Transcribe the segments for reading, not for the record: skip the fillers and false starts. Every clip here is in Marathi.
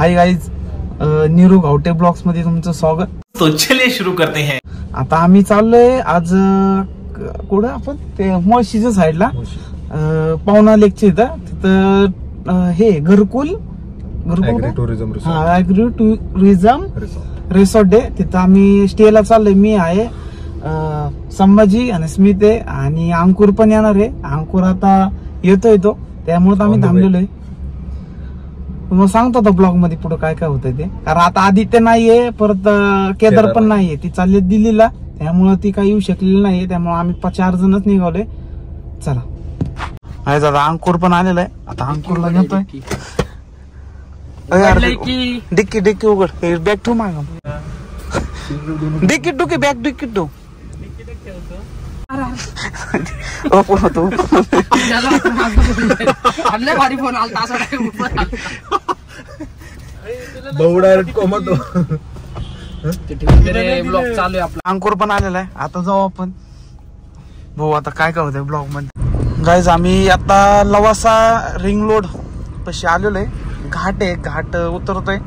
हाय गाइज, नीरू गावटे ब्लॉग्स मध्ये तुमचं स्वागत. तो चलिए शुरू करते हैं. आता आम्ही चाललोय आज कुठं आपण ते मुळशीच्या साईडला पावना लेकच्या इथं तिथं हे घरकुल टुरिझम रिसॉर्ट आहे. तिथं आम्ही स्टेला चाललोय. मी आहे, संभाजी आणि स्मित आहे आणि अंकुर पण येणार आहे. अंकुर आता येतोय तो, त्यामुळे आम्ही थांबलेलो आहे. मग सांगतो आता ब्लॉग मध्ये पुढे काय काय होतंय ते. कारण आता आदित्य नाहीये, परत केदार पण नाहीये, ती चालली दिल्लीला, त्यामुळे ती काही येऊ शकलेली नाहीये. त्यामुळे आम्ही 4 जणच निघालोय. चला आहे दादा, अंकुर पण आलेला आहे. आता अंकुरला घेतोय. डिक्की डिक्की उघड, बॅग ठेवू माग. डिक्की टू की बॅग डिक्की टू अंकुर पण आलेला आहे. आता जाऊ आपण भाऊ. आता काय काय होतंय ब्लॉग मध्ये. गाईज आम्ही आता लवासा रिंग रोड पशी आलेलो आहे. घाट आहे, घाट उतरतोय,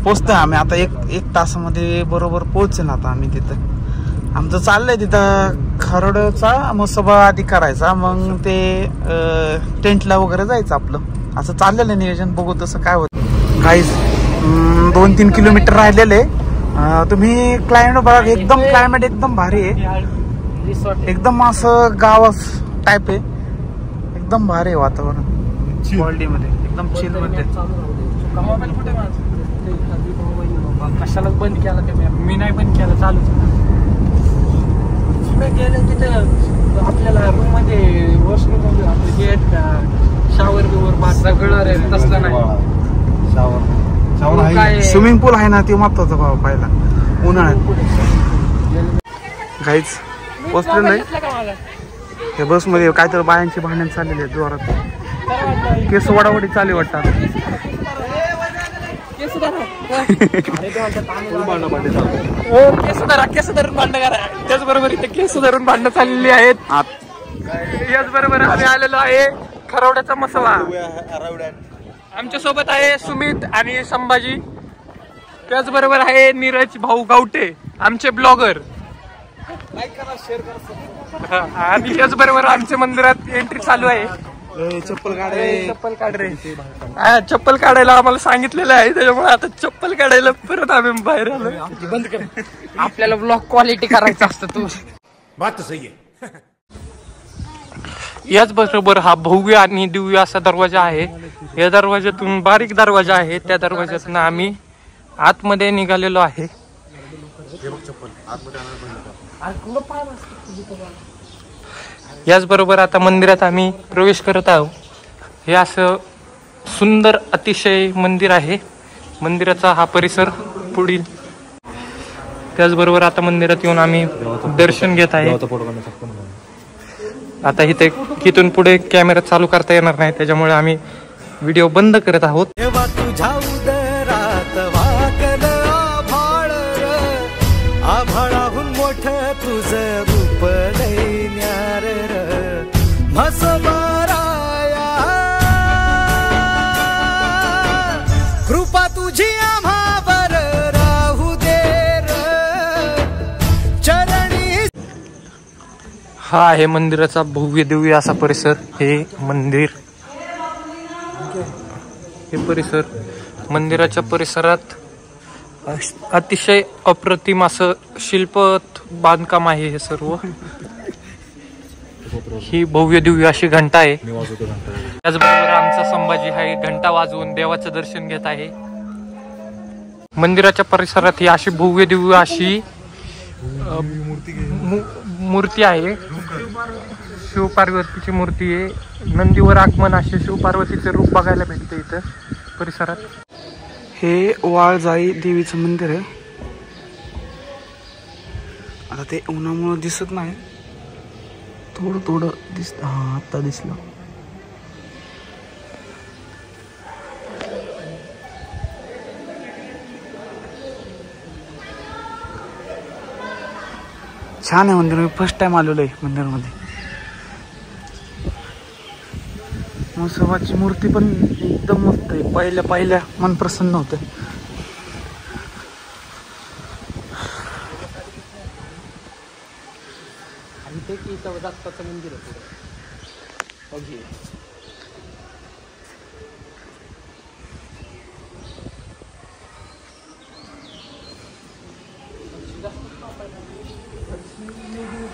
पोचतोय आम्ही आता. एक तासामध्ये बरोबर पोहोचेल आता आम्ही तिथं. आमचं चाललंय तिथं खरडचा मसोबा आधी करायचा, मग ते टेंटला वगैरे जायचं आपलं. असं चाललेलं नियोजन. बघू तसं काय होतं. गाईज 2-3 किलोमीटर राहिलेले. तुम्ही क्लायमेट बघा, एकदम क्लायमेट एकदम भारी आहे. एकदम असं गाव टाईप आहे. एकदम भारी आहे वातावरण. क्वालिटी मध्ये एकदम चिल मध्ये. कशाला बंद केला ते? मी नाही बंद केला, चालूच. गेलं तिथं आपल्याला रूम मध्ये वॉशरूम मध्ये शावर बिवर सगळं तसलं नाही. स्विमिंग पूल आहे ना, ते महत्वाचं भाव पाहिला उन्हाळ्यात. काहीच पोचले नाही. त्या बस मध्ये काहीतरी बायांची भांडण चाललेली आहेत जोरात. केस वडावडी चालू वाटतात. केस धरून भांडण करा. त्याचबरोबर इथे केस धरून भांडणं चाललेली आहेत. याचबरोबर आम्ही आलेलो आहे खरवड्याचा मसाला. आमच्या सोबत आहे सुमित आणि संभाजी. त्याचबरोबर आहे नीरज भाऊ गावटे, आमचे ब्लॉगर. आणि याचबरोबर आमच्या मंदिरात एंट्री चालू आहे. चप्पल काढ रे. चप्पल काढायला आम्हाला सांगितलेलं आहे, त्याच्यामुळे आता चप्पल काढायला परत आम्ही बाहेर आलो. बंद कर, आपल्याला ब्लॉग क्वालिटी करायचं असतं. तू बात तो सही है. याचबरोबर हा भव्य आणि दिव्य असा दरवाजा आहे. या दरवाज्यातून बारीक दरवाजा आहे, त्या दरवाज्यातून आम्ही आतमध्ये निघालेलो आहे. याचबरोबर आता मंदिरात आम्ही प्रवेश करत आहोत. हे असं सुंदर अतिशय मंदिर आहे. मंदिराचा हा परिसर पुढील. त्याचबरोबर आता मंदिरात येऊन आम्ही दर्शन घेत आहे. आता इथून पुढे कॅमेरा चालू करता येणार नाही, त्याच्यामुळे आम्ही व्हिडिओ बंद करत आहोत. आभाळाहून मोठ तुझं रूप न्यार म्हसबाराया, कृपा तुझी आम्हावर राहू दे चरणी. हा आहे मंदिराचा भव्य दिव्य असा परिसर. हे मंदिर, हे परिसर. मंदिराच्या परिसरात अतिशय अप्रतिम असं शिल्प बांधकाम आहे हे सर्व. ही भव्य दिव्य अशी घंटा आहे. त्याचबरोबर आमचा संभाजी हा घंटा वाजवून देवाचं दर्शन घेत आहे. मंदिराच्या परिसरात ही अशी भव्य दिव्य अशी मूर्ती आहे. शिवपार्वतीची मूर्ती आहे. नंदीवर आगमन असे शिवपार्वतीचे रूप बघायला भेटते इथं परिसरात. हे वाळजाई देवीचं मंदिर आहे. आता ते उन्हामुळे दिसत नाही, थोडं थोडं दिसत. हा आता दिसलं. छान आहे मंदिर. मी फर्स्ट टाइम आलेलो आहे मंदिरमध्ये. म्हसोबाची मूर्ती पण एकदम मस्त आहे. पहिल्या मन प्रसन्न होतं. दत्ताचं मंदिर आहे.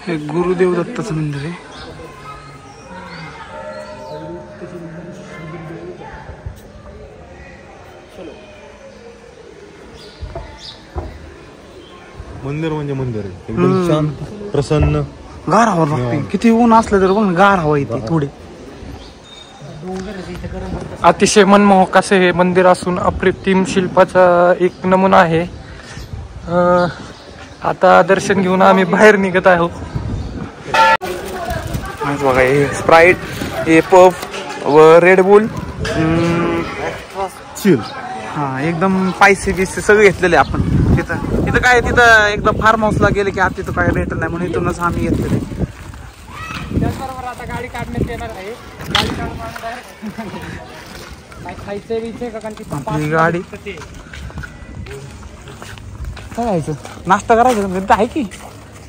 हे गुरुदेव दत्ताचं मंदिर आहे. मंदिर म्हणजे मंदिर आहे. एकदम शांत, प्रसन्न. गार हवा लागते. किती ऊन असलं तर बघ गार हवा येते थोडी. अतिशय मनमोहक असे हे मंदिर असून अप्रतिम शिल्पाचा एक नमुना आहे. आता दर्शन घेऊन आम्ही बाहेर निघत आहोत. बघा हे स्प्राईट, हे पफ व रेड बुल, चिल. हा एकदम पायसे बिसे सगळे घेतलेले आपण. तिथं काय तिथं एकदम फार्म हाऊसला गेले की आता तिथं काय रेट नाही म्हणून इथूनच आम्ही घेतलेले. त्याचबरोबर आता गाडी काढण्यात येणार आहे. गाडी काय खायचंय बिचंय का? आपली गाडी काय खायचं? नाश्ता करायचं तिथं आहे की?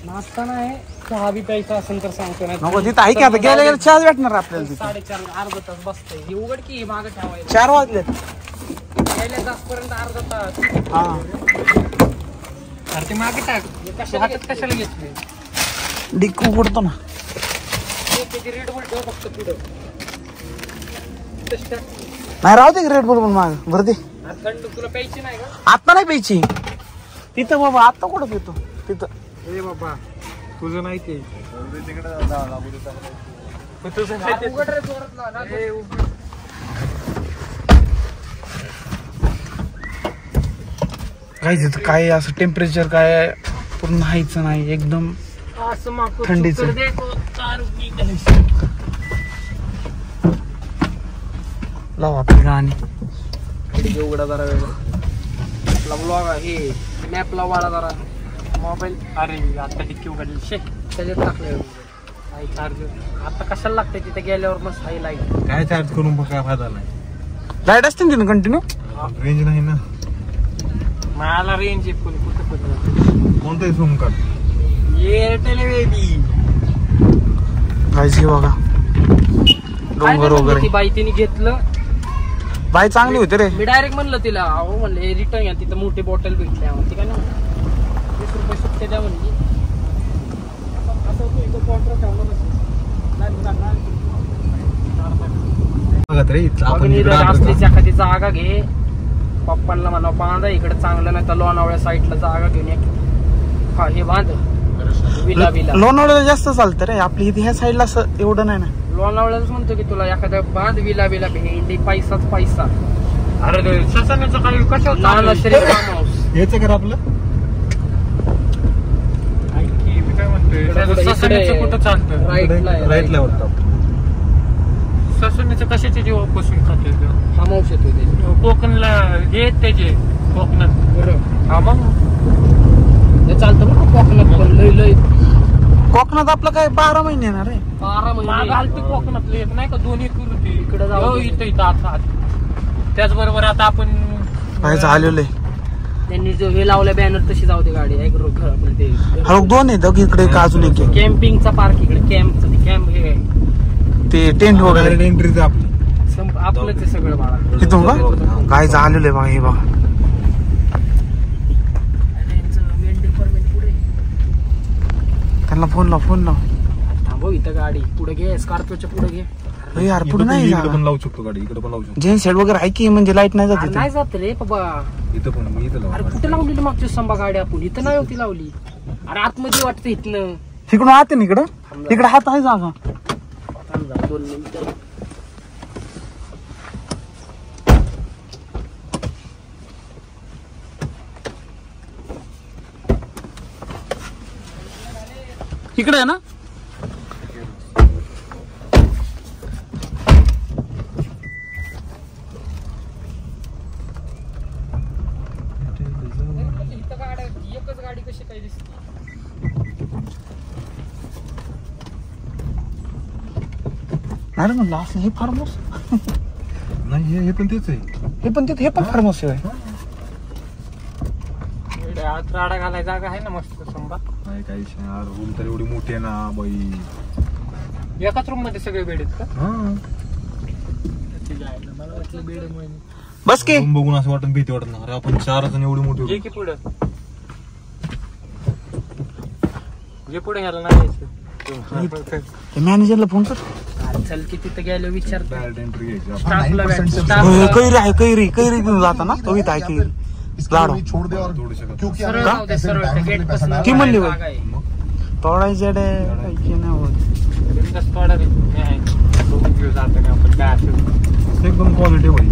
नाश्ता नाही, चहा बी प्यायचा असेल तर सांगतो. नाही नको तिथं आहे की? आता गेल्या चहा भेटणार आपल्याला तिथं. 4:30 अर्धा तास बसतंय. ही उघड की मागं ठेवायला. 4 वाजले. गेल्या तासपर्यंत अर्धा तास. हा अरे ते मागे टाक. कशाला घेतले? डिक्कू उडतो ना. त्याची रेड बुल ठेव फक्त पुढं. नाही राहू दे रेड बुल पण माग बरं दे. थंड तुला प्यायची नाही का? आता नाही प्यायची तिथं बाबा. आता कुठं पितो तिथं? ए बाबा तुझं नाही ते. काय तिथं काय असं टेम्परेचर काय पूर्ण हायचं नाही. एकदम थंडीच. लावा आपली गाणी. उघडा जरा वेगळं ब्लॉग हे मॅपला वाढा जरा मोबाईल. अरे आता डिक्की उघडली शे त्याच्यात टाकले चार्जर. आता कशाला लागते तिथे गेल्यावर मस्त हाय लाईट. काय चार्ज करून काय फायदा नाही. लाईट असते ना तिथं कंटिन्यू. रेंज नाही ना. मला रेंज आहे फुल. कुठं कोणतंही झूम काढ. Airtel baby. गायची बघा डोंगर वगैरे. ती बाई तिने घेतलं. बाई चांगली होती रे. मी डायरेक्ट म्हणलं तिला अहो म्हणलं हे रिटर्न घ्या. तिथं मोठी बॉटल भेटली आम्हाला. ती काय ना 20 रुपये सुट्टे द्या म्हणजे. असलीच एखादी जागा घे. पप्पांना म्हणा बांधा इकडे चांगलं नाही तर लोणावळ्या साईडला जागा घेऊन एक हे बांध. विला लोणावळ्याला जास्त चालतं रे. आपली इथे ह्या साईडला असं एवढं नाही ना. लोणावळ्याच म्हणतो की तुला एखाद्या बांध विला भेंडी पैसाच पैसा. अरे ससाण्याचं काही कशावर फार्म हाऊस याचं कर आपलं. काय म्हणतोय कुठं चालतं राईटला वाटतं. ससाण्याचं कशाच्या जीवापासून खाते फार्म हाऊस येतो कोकणला हे त्याचे कोकणात. बरोबर. हा मग चालतं बघ कोकणात पण लय कोकणात आपलं काय 12 महिने येणार रे. 12 महिने घालते कोकणातले येत नाही का. दोन्ही कुर्ती इकडे जाऊ इथं आता. त्याचबरोबर आता आपण काय झालेलं आहे. त्यांनी जो हे लावलं बॅनर तशी जाऊ दे गाडी. एक हळूक 2 आहेत इकडे का अजून एक कॅम्पिंगचा पार्क इकडे. कॅम्प हे ते टेंट वगैरे एंट्रीचं आपलंच आहे सगळं बाळा. तिथून का काय झालेलं आहे बघा. हे बघा त्यांना फोन लाव थांबव इथं गाडी पुढे घे. स्कॉर्पिओच्या पुढे घे. यार पुढे नाही पण लावू शकतो गाडी. इकडे पण लावू शकतो. जेन साईड वगैरे आहे की म्हणजे लाईट नाही जात. नाही जात रे बाबा. इथं पण मी इथं अरे कुठे लावलेली मागची संभा गाडी आपण. इथं नाही होती लावली. अरे आतमध्ये वाटतं इथनं. तिकडून आत ना इकडं. इकडे हात आहे जागा. 2 मिनिटं. इकडे आहे ना. एकच गाडी कशी काय दिसते. अरे म्हणलं असं हे फार्म हाऊस नाही हे पण तेच आहे. हे पण फार्म हाऊस आहे. आत राडा घालायला जागा आहे ना मस्त संभा. नाही काही रूम तर एवढी मोठी आहे ना बाई. एकाच रूम मध्ये सगळे बेड आहेत का? हा मला वाटलं बेड म्हणून. बस की रूम बघून असं वाटत भीती वाटत ना. अरे आपण 4 जण एवढी मोठी ये room. की पुढं ये पुढे घ्यायला नाही मॅनेजरला फोन कर. चल की तिथे गेलो विचार Direct entry घ्यायची आपण. कैरी आहे कैरी घेऊन जाता ना तो इथं आहे कैरी लाडो थोडीशी का? ती म्हणली बाई तोडायचे डे नाही होत. एकदम पॉझिटिव्ह आहे.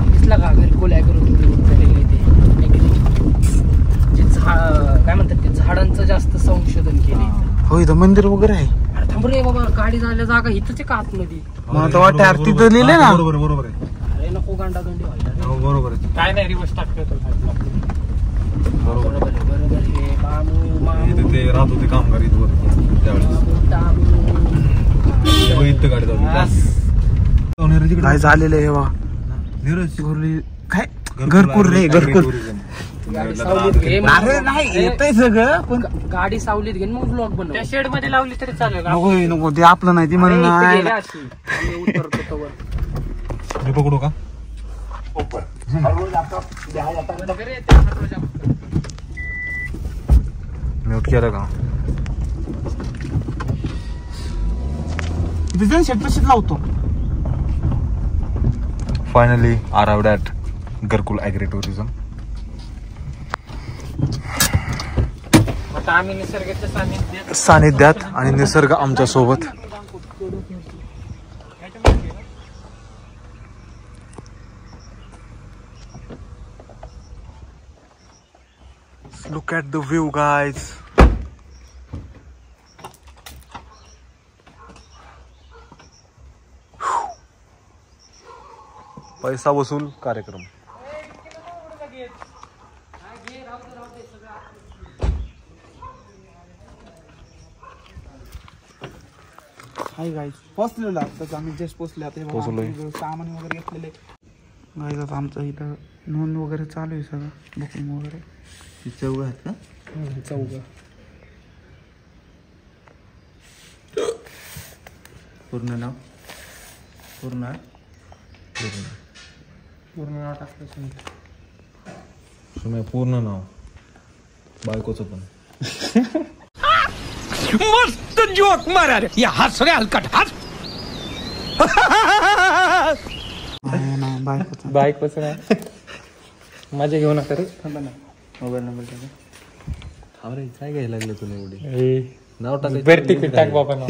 काय म्हणतात ते झाडांचं जास्त संशोधन केलंय. हो इथं मंदिर वगैरे आहे. अरे थांब रे बाबा गाडी जायला जागा इथंच का आतमध्ये. मला तर वाटतं आरती तर लिहिले ना. बरोबर आहे. अरे नको गांडागंडी व्हायला. हो बरोबर आहे. काय नाही रिवर्स टाकतो बरोबर बरोबर हे मामू इथे ते राहत होते कामगार इथं त्यावेळेस इथं गाडी जाऊ. काय झालेलं आहे वा नीरज काय घरकुर रे घरकुर. गाडी सावलीत घे. अरे नाही येतंय सगळं पण गाडी सावलीत घेऊन मग ब्लॉक बनव. त्या शेड मध्ये लावली तरी चालेल. नको नको ते आपलं नाही ती म्हणून मी पकडू का? म्यूट केलं का? डिझाईन शेट लावतो. फायनली अराइव्ड ॲट घरकुल ॲग्री टुरिझम. आता आम्ही निसर्गाच्या सानिध्यात आणि निसर्ग आमच्या सोबत. Look at the view, guys. पैसा वसूल कार्यक्रम. हाय गाईज पोचलेलो आताच आम्ही जस्ट पोचले. आता पोचलोय. सामान वगैरे घेतलेले गाईज. आता आमचं इथं नोंद वगैरे चालू आहे सगळं बुकिंग वगैरे. चौघ आहेत का? चौघ. पूर्ण नाव पूर्ण नाव टाकलं. पूर्ण नाव बायकोचं पण. मस्त जोक मारा रे या हस रे हलकट हस. बाईक कसं नाही माझे घेऊ नका रे. थांबा ना मोबाईल नंबर टाका. अरे काय घ्यायला लागले तुला एवढी नाव बरं तिकीट टाक बाबा नाव.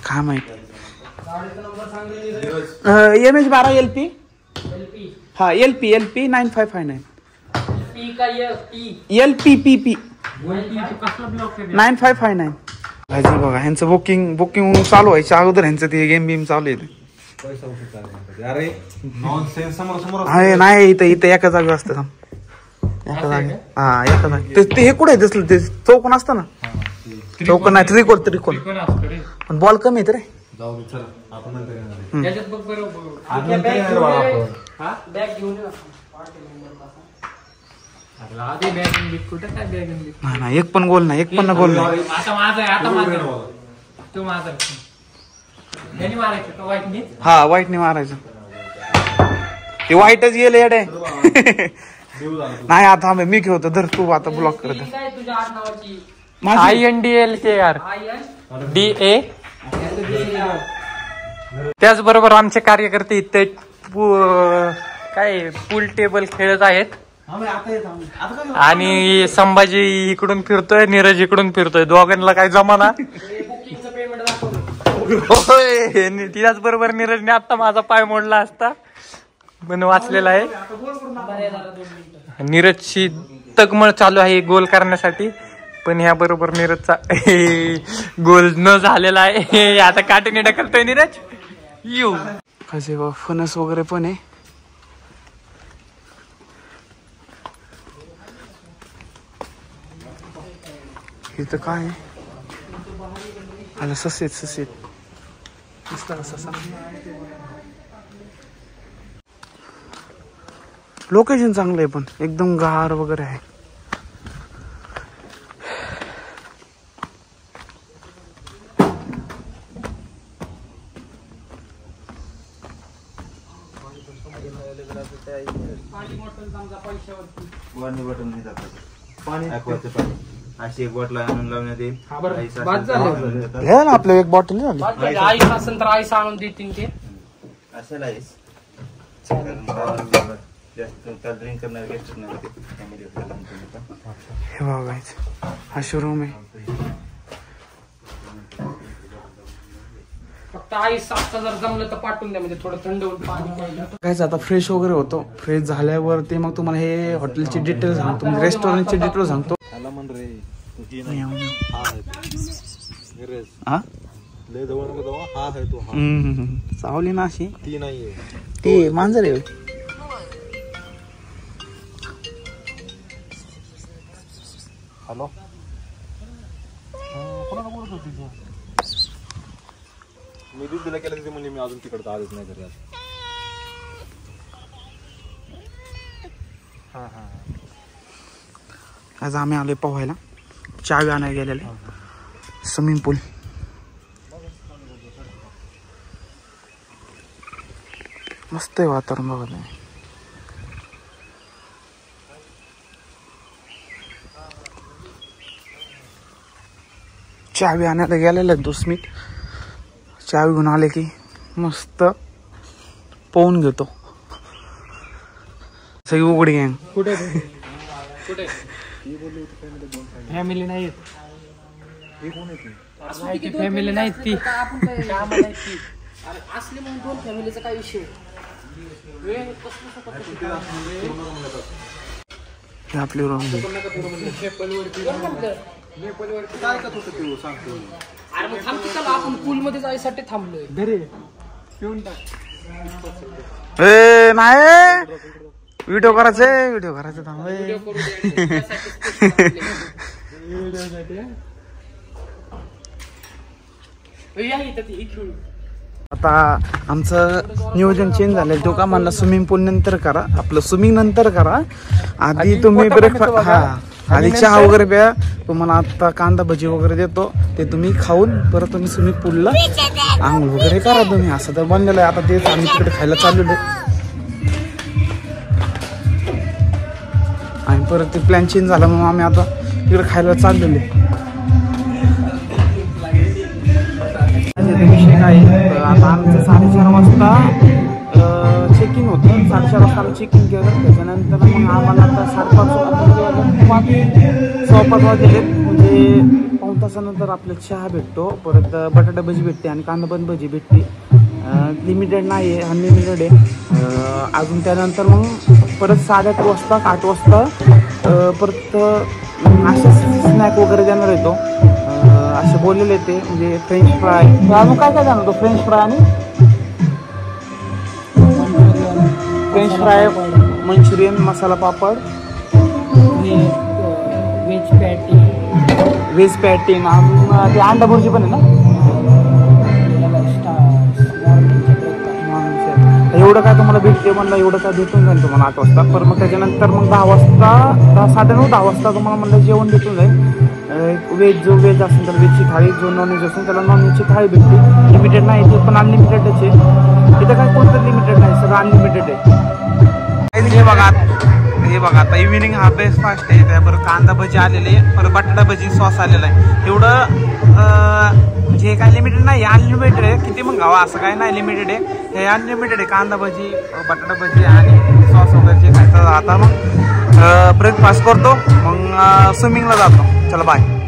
काय माहित. MS12 LP. हा LP 9559 LP 9559. बघा ह्यांचं बुकिंग चालू व्हायच्या अगोदर ह्यांचं ते गेम बिम चालू आहे. अरे नाही इथं एका जागी असतं. एका जागी हा एका जागी ते हे कुठे दिसलं ते चौकोन असतं ना. चौकोन नाही त्रिकोण पण बॉल कमी येत रे. नाही एक पण गोल नाही. हा वाईटने मारायचं. ते वाईटच गेले येडे. नाही आता मी घेतो धर तू आता ब्लॉक करत. INDLKR DA. त्याचबरोबर आमचे कार्यकर्ते इथे काय पूल टेबल खेळत आहेत. आणि संभाजी इकडून फिरतोय नीरज इकडून फिरतोय. दोघांना काय जमाना. त्याच बरोबर नीरजने आता माझा पाय मोडला असता पण वाचलेला आहे. नीरजची तगमळ चालू आहे गोल करण्यासाठी पण ह्या बरोबर नीरजचा गोल न झालेला आहे. आता काटेने ढकलतोय नीरज. येऊ कसे फणस वगैरे पण आहे. इथं काय आहे? आला ससेत दिसला का ससा? लोकेशन चांगलं आहे पण एकदम गार वगैरे आहे. अशी एक बॉटल आणून लावण्यात येईल. घ्या ना आपलं एक बॉटल झाली. आईस असेल तर आईस आणून देतील ते. असेल आईस जास्त ड्रिंक करणार गेस्ट नाही. हे बघा हा शोरूम आहे. फक्त आईस आता जर जमलं तर पाठवून द्या, म्हणजे थोडं थंड होऊन पाणी. काय आता फ्रेश वगैरे होतो. फ्रेश झाल्यावर ते मग तुम्हाला हे हॉटेलची डिटेल सांगतो, रेस्टॉरंटची डिटेल सांगतो. सावली ना अशी ती नाहीये, ती मांजर आहे. हॅलो मी दिला केलं तिथे म्हणजे मी अजून तिकडे आलेच नाही घरी. आज आम्ही आलोय पोहायला, चावी आणायला गेलेले. स्विमिंग पूल मस्त आहे वातावरण बघा तुम्ही. चावी आणायला गेलेला आहे स्मित. चावी घेऊन आले की मस्त पोहून घेतो. सगळी उघडी गँग. कुठे फॅमिली नाही येत, फॅमिली नाही ती असली म्हणून 2 फॅमिलीचा काय विषय. आपली रूम अरे मग थांबतो चला, आपण पूल मध्ये जायसाठी थांबलोय. नाही व्हिडिओ करायचं थांब. आता आमचं नियोजन चेंज झालंय. तो का म्हणला स्विमिंग पूल नंतर करा, आपलं स्विमिंग नंतर करा. आधी तुम्ही ब्रेकफास्ट, आधी चहा वगैरे प्या. तुम्हाला आता कांदा भजी वगैरे देतो, ते तुम्ही खाऊन परत तुम्ही स्विमिंग पूलला आंघोळ वगैरे करा तुम्ही. असं तर बनलेलं आहे. आता तेच आम्ही तिकडे खायला चाललेलो आहे. आणि परत ते प्लॅन चेंज झाला म्हणून आम्ही आता तिकडे खायला चाललेलो आहे. विषय काय, आता आमचं 4:30 वाजता चेक इन होतं. 4:30 वाजता आम्ही चेक इन केलं. त्याच्यानंतर मग आम्हाला आता 5:30 वाजले. म्हणजे पाऊण तासानंतर आपलं चहा भेटतो, परत बटाटा भजी भेटते आणि कांदा पण भजी भेटते. लिमिटेड नाही आहे, अनलिमिटेड आहे. अजून त्यानंतर मग परत 8:30 वाजता 8 वाजता परत असे स्नॅक वगैरे देणार येतो असे बोललेले ते. म्हणजे फ्रेंच फ्राय, अजून काय काय जाणार तो, फ्रेंच फ्राय आणि French fry, Manchurian, masala papad, veg patty ना, ते अंडा भुर्जी पण आहे ना. एवढं काय तुम्हाला भेटते म्हणलं, एवढं काय भेटून जाईल तुम्हाला 8 वाजता. पण मग त्याच्यानंतर मग 10 वाजता 9:30-10 वाजता तुम्हाला म्हणलं जेवण भेटून जाईल. व्हेज जो व्हेज असेल तर व्हेजची थाळी, जो नॉनव्हेज असेल त्याला नॉनव्हेजची थाळी भेटते. लिमिटेड नाही, ते पण अनलिमिटेडच आहे. इथं काय कोणतं लिमिटेड नाही, सगळं अनलिमिटेड आहे. हे बघा आता इव्हिनिंग हा ब्रेकफास्ट आहे. त्याबरोबर कांदा भजी आलेले, परत बटाटा भजी सॉस आलेला आहे. एवढं म्हणजे काय लिमिटेड नाही, अनलिमिटेड आहे. किती मग गावा असं काय नाही, लिमिटेड आहे. हे अनलिमिटेड आहे. कांदा भजी, बटाटा भजी आणि सॉस वगैरे जे खायचं. आता मग ब्रेकफास्ट करतो, मग स्विमिंगला जातो. चला बाय.